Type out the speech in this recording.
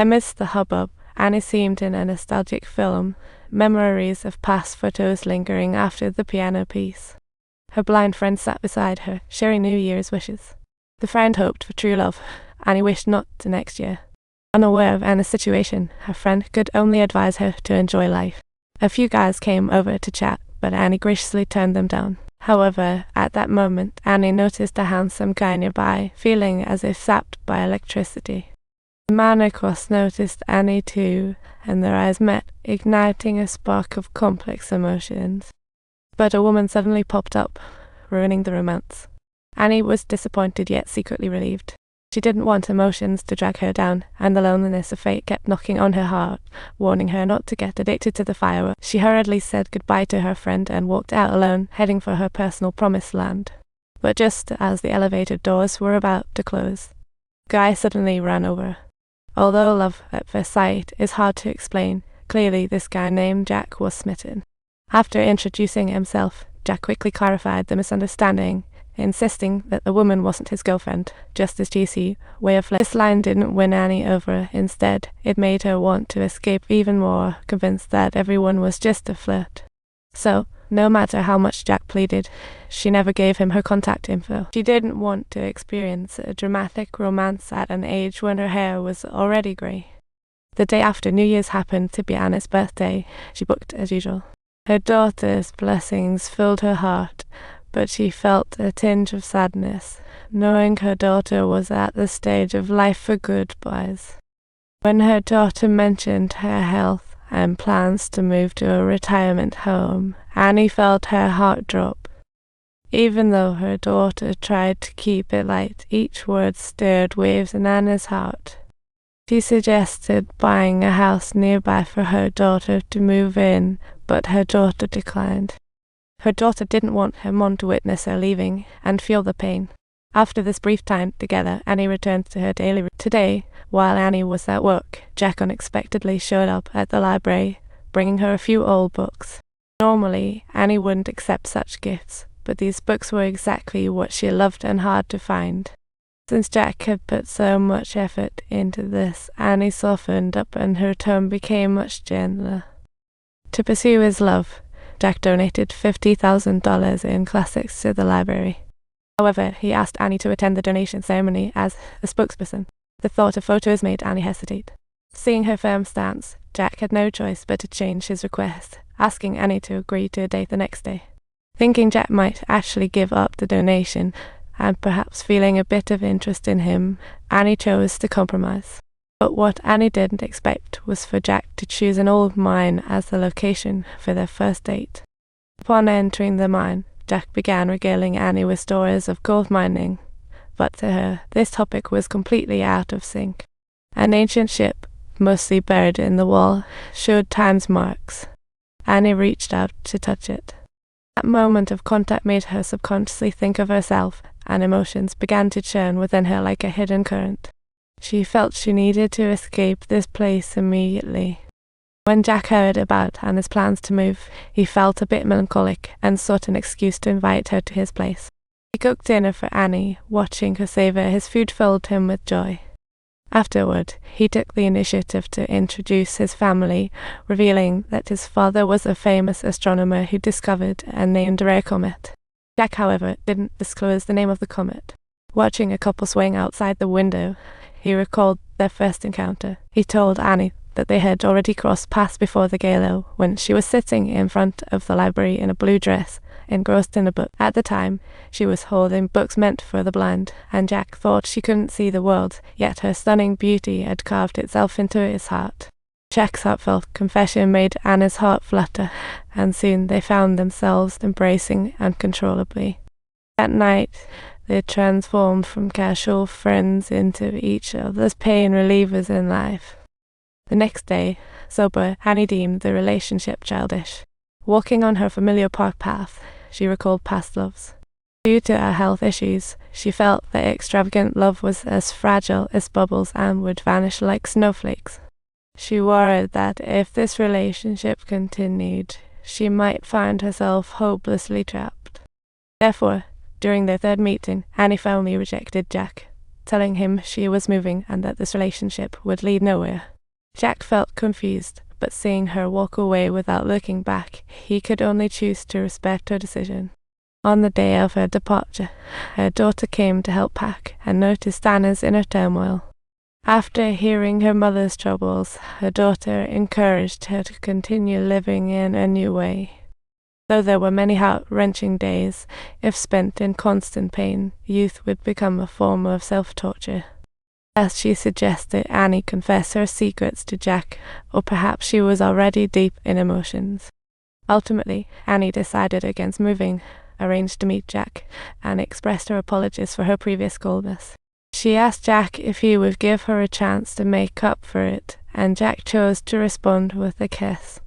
Amidst the hubbub, Annie seemed in a nostalgic film, memories of past photos lingering after the piano piece. Her blind friend sat beside her, sharing New Year's wishes. The friend hoped for true love. Annie wished not to next year. Unaware of Anna's situation, her friend could only advise her to enjoy life. A few guys came over to chat, but Annie graciously turned them down. However, at that moment, Annie noticed a handsome guy nearby, feeling as if zapped by electricity. The man across noticed Annie too, and their eyes met, igniting a spark of complex emotions. But a woman suddenly popped up, ruining the romance. Annie was disappointed yet secretly relieved. She didn't want emotions to drag her down, and the loneliness of fate kept knocking on her heart, warning her not to get addicted to the fireworks. She hurriedly said goodbye to her friend and walked out alone, heading for her personal promised land. But just as the elevator doors were about to close, Guy suddenly ran over. Although love at first sight is hard to explain, clearly this guy named Jack was smitten. After introducing himself, Jack quickly clarified the misunderstanding, insisting that the woman wasn't his girlfriend, just his cheesy way of flirting. This line didn't win Annie over. Instead, it made her want to escape even more, convinced that everyone was just a flirt. So, no matter how much Jack pleaded, she never gave him her contact info. She didn't want to experience a dramatic romance at an age when her hair was already grey. The day after New Year's happened to be Anna's birthday. She booked as usual. Her daughter's blessings filled her heart, but she felt a tinge of sadness, knowing her daughter was at the stage of life for goodbyes. When her daughter mentioned her health and plans to move to a retirement home, Annie felt her heart drop. Even though her daughter tried to keep it light, each word stirred waves in Anna's heart. She suggested buying a house nearby for her daughter to move in, but her daughter declined. Her daughter didn't want her mom to witness her leaving and feel the pain. After this brief time together, Annie returned to her daily routine. Today, while Annie was at work, Jack unexpectedly showed up at the library, bringing her a few old books. Normally, Annie wouldn't accept such gifts, but these books were exactly what she loved and hard to find. Since Jack had put so much effort into this, Annie softened up and her tone became much gentler. To pursue his love, Jack donated $50,000 in classics to the library. However, he asked Annie to attend the donation ceremony as a spokesperson. The thought of photos made Annie hesitate. Seeing her firm stance, Jack had no choice but to change his request, asking Annie to agree to a date the next day. Thinking Jack might actually give up the donation, and perhaps feeling a bit of interest in him, Annie chose to compromise. But what Annie didn't expect was for Jack to choose an old mine as the location for their first date. Upon entering the mine, Jack began regaling Annie with stories of gold mining, but to her, this topic was completely out of sync. An ancient ship, mostly buried in the wall, showed time's marks. Annie reached out to touch it. That moment of contact made her subconsciously think of herself, and emotions began to churn within her like a hidden current. She felt she needed to escape this place immediately. When Jack heard about Anna's plans to move, he felt a bit melancholic and sought an excuse to invite her to his place. He cooked dinner for Annie. Watching her savor his food filled him with joy. Afterward, he took the initiative to introduce his family, revealing that his father was a famous astronomer who discovered and named a rare comet. Jack, however, didn't disclose the name of the comet. Watching a couple swing outside the window, he recalled their first encounter. He told Annie that they had already crossed paths before the gala when she was sitting in front of the library in a blue dress, engrossed in a book. At the time, she was holding books meant for the blind, and Jack thought she couldn't see the world, yet her stunning beauty had carved itself into his heart. Jack's heartfelt confession made Anna's heart flutter, and soon they found themselves embracing uncontrollably. That night, they transformed from casual friends into each other's pain relievers in life. The next day, sober, Annie deemed the relationship childish. Walking on her familiar park path, she recalled past loves. Due to her health issues, she felt that extravagant love was as fragile as bubbles and would vanish like snowflakes. She worried that if this relationship continued, she might find herself hopelessly trapped. Therefore, during their third meeting, Annie firmly rejected Jack. telling him she was moving and that this relationship would lead nowhere. Jack felt confused, but seeing her walk away without looking back, he could only choose to respect her decision. On the day of her departure, her daughter came to help pack and noticed Anna's inner turmoil. After hearing her mother's troubles, her daughter encouraged her to continue living in a new way. Though there were many heart-wrenching days, if spent in constant pain, youth would become a form of self-torture. As she suggested Annie confess her secrets to Jack, or perhaps she was already deep in emotions. Ultimately, Annie decided against moving, arranged to meet Jack, and expressed her apologies for her previous coldness. She asked Jack if he would give her a chance to make up for it, and Jack chose to respond with a kiss.